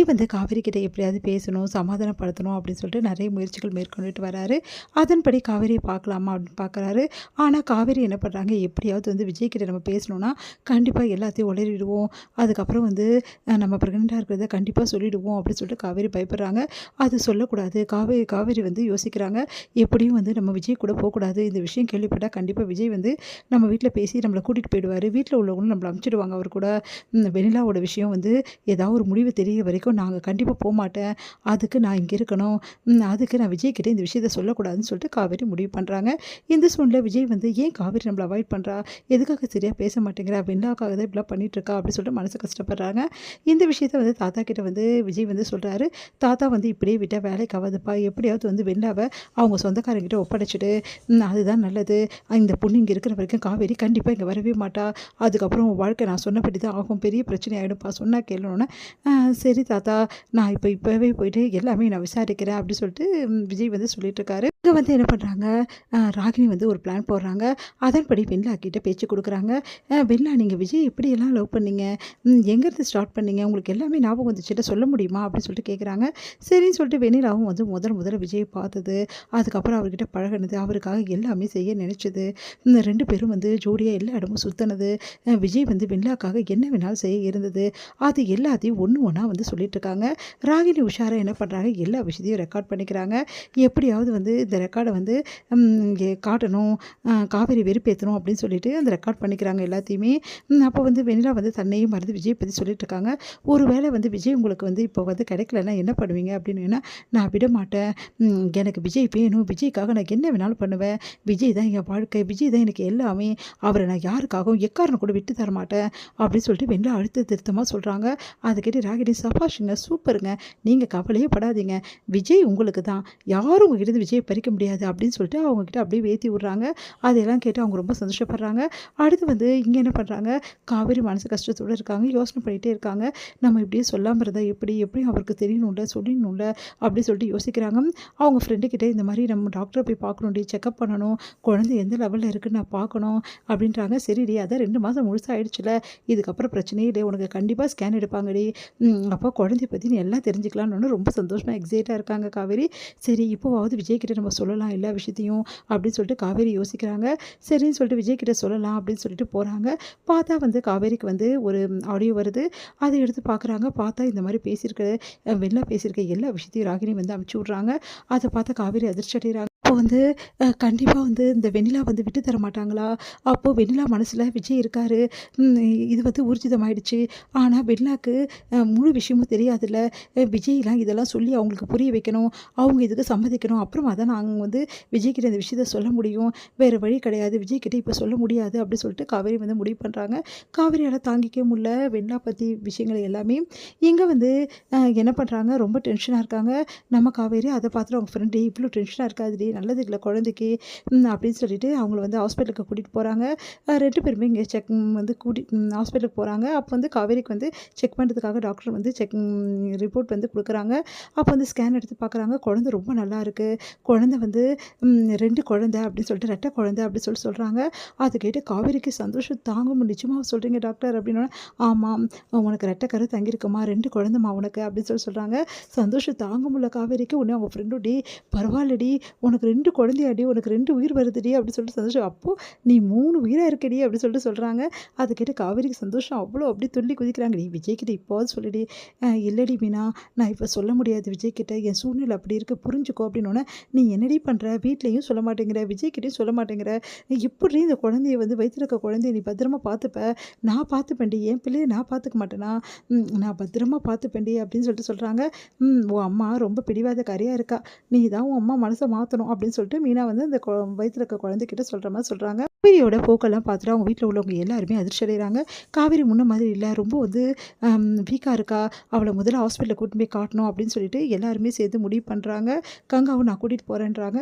வந்து காவேரி கிட்ட எப்படியாவது பேசணும், சமாதானப்படுத்தணும் அப்படின்னு சொல்லிட்டு நிறைய முயற்சிகள் மேற்கொண்டுட்டு வராரு. அதன்படி காவேரியை பார்க்கலாமா அப்படின்னு பார்க்குறாரு. ஆனால் காவேரி என்ன பண்ணுறாங்க, எப்படியாவது வந்து விஜய் கிட்ட நம்ம பேசணும்னா கண்டிப்பாக எல்லாத்தையும் உளறிடுவோம். அதுக்கப்புறம் வந்து நம்ம ப்ரெக்னெண்ட்டாக இருக்கிறத கண்டிப்பாக சொல்லிடுவோம் அப்படின்னு சொல்லிட்டு காவேரி பயப்படுறாங்க. அது சொல்லக்கூடாது. காவேரி வந்து யோசிக்கிறாங்க, எப்படியும் வந்து நம்ம விஜய் கூட போகக்கூடாது. இந்த விஷயம் கேள்விப்பட்டால் கண்டிப்பாக விஜய் வந்து நம்ம வீட்டில் பேசி நம்மளை கூட்டிகிட்டு போயிடுவார். வீட்டில் உள்ளவங்களும் நம்மளை அனுப்பிச்சிடுவாங்க. அவர் கூட வெண்ணிலாவோட விஷயம் வந்து ஏதாவது ஒரு முடிவு தெரிய வரைக்கும் நாங்கள் கண்டிப்பாக போகமாட்டேன். அதுக்கு நான் இங்கே இருக்கணும். அதுக்கு நான் விஜய் கிட்ட இந்த விஷயத்த சொல்லக்கூடாதுன்னு சொல்லிட்டு காவேரி முடிவு பண்ணுறாங்க. இந்த சூழ்நிலை விஜய் வந்து ஏன் காவேரி நம்மளை அவாய்ட் பண்ணுறா, எதுக்காக சரியாக பேச மாட்டேங்கிறா, வெண்ணிலாக்காக தான் இப்படிலாம் பண்ணிகிட்ருக்கா அப்படின்னு சொல்லிட்டு மனசு கஷ்டப்படுறாங்க. இந்த விஷயத்த வந்து தாத்தா கிட்ட வந்து விஜய் வந்து சொல்கிறாரு. தாத்தா வந்து இப்படியே விட்டால் வேலைக்கு ஆகாதுப்பா, எப்படியாவது வந்து வெண்ணிலாவை அவங்க சொந்தக்காரங்கிட்ட ஒப்படைச்சிட்டு அதுதான் நல்லது. இந்த பொண்ணு இங்கே இருக்கிற வரைக்கும் காவேரி கண்டிப்பாக இங்கே வரவே மாட்டா. அதுக்கப்புறம் உன் வாழ்க்கை நான் சொன்னபடி தான் ஆகும், பெரிய பிரச்சனை ஆகிடும்ப்பா, சொன்னால் கேளணுன்னே சரி தாத்தா, நான் இப்போவே போயிட்டு எல்லாமே நான் விசாரிக்கிறேன் அப்படின்னு சொல்லிட்டு விஜய் வந்து சொல்லிட்டுருக்காரு. இங்கே வந்து என்ன பண்ணுறாங்க, ராகினி வந்து ஒரு பிளான் போடுறாங்க. அதன்படி வெண்ணிலா கிட்ட பேச்சு கொடுக்குறாங்க. வெண்ணிலா, நீங்கள் விஜய் எப்படியெல்லாம் லவ் பண்ணீங்க, எங்கேருந்து ஸ்டார்ட் பண்ணீங்க, உங்களுக்கு எல்லாமே ஞாபகம் வந்துச்சுட்டு சொல்ல முடியுமா அப்படின்னு சொல்லிட்டு கேட்குறாங்க. சரின்னு சொல்லிட்டு வெண்ணிலாவும் வந்து முதல்ல விஜய் பார்த்தது, அதுக்கப்புறம் அவர்கிட்ட பழகினது, அவருக்காக எல்லாமே செய்ய நினச்சது, இந்த 2 பேரும் வந்து ஜோடியாக எல்லா இடமும் சுற்றினது, விஜய் வந்து வெண்ணிலாக்காக என்ன வேணாலும் செய்ய இருந்தது, அது எல்லாத்தையும் ஒன்று ஒன்றா வந்து சொல்லிட்டுருக்காங்க. ராகினி உஷாரா என்ன பண்ணுறாங்க, எல்லா விஷயத்தையும் ரெக்கார்ட் பண்ணிக்கிறாங்க. எப்படியாவது வந்து இந்த ரெக்கார்டை வந்து இங்கே காட்டணும், காவேரி வெறுப்பேற்றணும் அப்படின்னு சொல்லிட்டு அந்த ரெக்கார்ட் பண்ணிக்கிறாங்க எல்லாத்தையுமே. அப்போ வந்து வெண்ணிலா வந்து தன்னையும் மறந்து விஜய் பற்றி சொல்லிட்டுருக்காங்க. ஒரு வேளை வந்து விஜய் உங்களுக்கு வந்து இப்போ வந்து கிடைக்கலன்னா என்ன பண்ணுவீங்க அப்படின்னு, நான் விட மாட்டேன், எனக்கு விஜய் வேணும், விஜய்க்காக நான் என்ன வேணாலும் பண்ணுவேன், விஜய் தான் என் வாழ்க்கை, விஜய் தான் எனக்கு எல்லாமே, அவரை நான் யாருக்காகவும் எக்காரணம் கூட விட்டு தர மாட்டேன் அப்படின்னு சொல்லிட்டு வெண்ணிலா அழுத்த திருத்தமாக சொல்கிறாங்க. அதை கேட்டு ராகினி, சபாஷுங்க, சூப்பருங்க, நீங்கள் கவலையே படாதீங்க, விஜய் உங்களுக்கு தான், யாரும் உங்ககிட்ட விஜயை பறிக்க முடியாது அப்படின்னு சொல்லிட்டு அவங்கக்கிட்ட அப்படியே ஏற்றி விட்றாங்க. அதையெல்லாம் கேட்டு அவங்க ரொம்ப சந்தோஷப்படுறாங்க. அடுத்து வந்து இங்கே என்ன பண்ணுறாங்க, காவேரி மனசு கஷ்டத்தோடு இருக்காங்க, யோசனை பண்ணிகிட்டே இருக்காங்க. நம்ம இப்படியே சொல்லாமல் இருந்தால் எப்படியும் அவருக்கு தெரியணும்ல, சொல்லணும்ல அப்படி சொல்லிட்டு யோசிக்கிறாங்க. அவங்க ஃப்ரெண்டுக்கிட்ட இந்த மாதிரி நம்ம டாக்டரை போய் பார்க்கணும்டி, செக்கப் பண்ணணும், குழந்தை எந்த லெவலில் இருக்குன்னு நான் பார்க்கணும் அப்படின்றாங்க. சரிடி, அதான் 2 மாதம் முழுசாக ஆயிடுச்சுல, இதுக்கப்புறம் பிரச்சனையே இல்லை, உனக்கு கண்டிப்பாக ஸ்கேன் எடுப்பாங்கடி, அப்போ குழந்தைய பற்றி நீ எல்லாம் தெரிஞ்சுக்கலான்னு ரொம்ப சந்தோஷமாக எக்ஸைட்டாக இருக்காங்க காவேரி. சரி, இப்போவாவது விஜய்கிட்ட நம்ம சொல்லலாம் எல்லா விஷயத்தையும் அப்படின்னு சொல்லிட்டு காவேரி யோசிக்கிறாங்க. சரின்னு சொல்லிட்டு விஜய்கிட்ட சொல்லலாம் அப்படின்னு சொல்லிட்டு போகிறாங்க. பார்த்தா வந்து காவேரிக்கு வந்து ஒரு ஆடியோ வருது. அதை எடுத்து பார்க்குறாங்க. பார்த்தா இந்த மாதிரி வெளில பேசியிருக்க எல்லா விஷயத்தையும் ராகினி வந்து அனுப்பிச்சி விட்றாங்க. அதை பார்த்தா காவேரி அதிர்ச்சி அடைகிறாங்க. அப்போ வந்து கண்டிப்பாக வந்து இந்த வெண்ணிலா வந்து விட்டு தர மாட்டாங்களா? அப்போது வெண்ணிலா மனசில் விஜய் இருக்காரு, இது வந்து ஊர்ஜிதமாயிடுச்சு. ஆனால் வெண்ணிலாக்கு முழு விஷயமும் தெரியாதுல்ல, விஜய்லாம் இதெல்லாம் சொல்லி அவங்களுக்கு புரிய வைக்கணும், அவங்க இதுக்கு சம்மதிக்கணும், அப்புறமா தான் நாங்கள் வந்து விஜய்கிட்ட இந்த விஷயத்த சொல்ல முடியும், வேறு வழி கிடையாது, விஜய்கிட்ட இப்போ சொல்ல முடியாது அப்படின்னு சொல்லிட்டு காவேரி வந்து முடிவு பண்ணுறாங்க. காவேரியால் தாங்கிக்க முடியல வெண்ணிலா பற்றி விஷயங்கள் எல்லாமே. இங்கே வந்து என்ன பண்ணுறாங்க, ரொம்ப டென்ஷனாக இருக்காங்க நம்ம காவேரி. அதை பார்த்துட்டு அவங்க ஃப்ரெண்டு, இவ்வளோ டென்ஷனாக இருக்காதுடி, நல்லது இல்லை குழந்தைக்கு அப்படின்னு சொல்லிட்டு அவங்கள வந்து ஹாஸ்பிட்டலுக்கு கூட்டிகிட்டு போகிறாங்க. 2 பேருமே இங்கே வந்து ஹாஸ்பிட்டலுக்கு போகிறாங்க. அப்போ வந்து காவேரிக்கு வந்து செக் பண்ணுறதுக்காக டாக்டர் வந்து ரிப்போர்ட் வந்து கொடுக்குறாங்க. அப்போ வந்து ஸ்கேன் எடுத்து பார்க்குறாங்க. குழந்தை ரொம்ப நல்லா இருக்குது, குழந்தை வந்து 2 குழந்தை அப்படின்னு சொல்லிட்டு, ரெட்டை குழந்தை அப்படின்னு சொல்லிட்டு சொல்கிறாங்க. அதை கேட்டு காவேரிக்கு சந்தோஷம் தாங்க முடியல. நிச்சயமாக சொல்கிறீங்க டாக்டர் அப்படின்னா, ஆமாம், உனக்கு ரெட்டை கரு தங்கியிருக்குமா, 2 குழந்தைமா உனக்கு அப்படின்னு சொல்கிறாங்க. சந்தோஷம் தாங்க முடியல காவேரிக்கு. உடனே அவங்க ஃப்ரெண்டும், டி பரவாயில்லடி, உனக்கு 2 குழந்தையாடி, உனக்கு 2 உயிர் வருதுடி அப்படின்னு சொல்லிட்டு சந்தோஷம். அப்போது நீ 3 உயிராக இருக்கடி அப்படின்னு சொல்லிட்டு சொல்கிறாங்க. அதை கேட்டு காவேரிக்கு சந்தோஷம் அவ்வளோ அப்படியே துள்ளி குதிக்கிறாங்க. நீ விஜய்கிட்ட இப்போது சொல்லிடி. இல்லடி மீனா, நான் இப்போ சொல்ல முடியாது விஜய்கிட்ட, என் சூழ்நிலை அப்படி இருக்குது, புரிஞ்சுக்கோ அப்படின்னோடனே, நீ என்னடி பண்ணுற, வீட்லேயும் சொல்ல மாட்டேங்கிற, விஜய்கிட்டையும் சொல்ல மாட்டேங்கிற, எப்படி இந்த குழந்தைய வந்து வயிற்றுல இருக்க குழந்தைய நீ பத்திரமா பார்த்துப்ப, நான் பார்த்துப்பேன்டி, என் பிள்ளையை நான் பார்த்துக்க மாட்டேனா, நான் பத்திரமா பார்த்துப்பேன்டி அப்படின்னு சொல்லிட்டு சொல்கிறாங்க. உன் அம்மா ரொம்ப பிடிவாதக்காரியாக இருக்கா, நீ தான் உன் அம்மா மனசை மாற்றணும் அப்படின்னு சொல்லிட்டு மீனா வந்து அந்த வயிற்றுல இருக்க குழந்தைகிட்ட சொல்கிற மாதிரி சொல்கிறாங்க. காவேரியோட போக்கெல்லாம் பார்த்துட்டு அவங்க வீட்டில் உள்ளவங்க எல்லாருமே அதிர்ச்சி அடைகிறாங்க. காவேரி முன்ன மாதிரி இல்லை, ரொம்ப வந்து வீக்காக இருக்கா, அவளை முதல்ல ஹாஸ்பிட்டலில் கூட்டிட்டு போய் காட்டணும் அப்படின்னு சொல்லிட்டு எல்லாருமே சேர்ந்து முடிவு பண்ணுறாங்க. கங்காவும் நான் கூட்டிகிட்டு போகிறேன்றாங்க.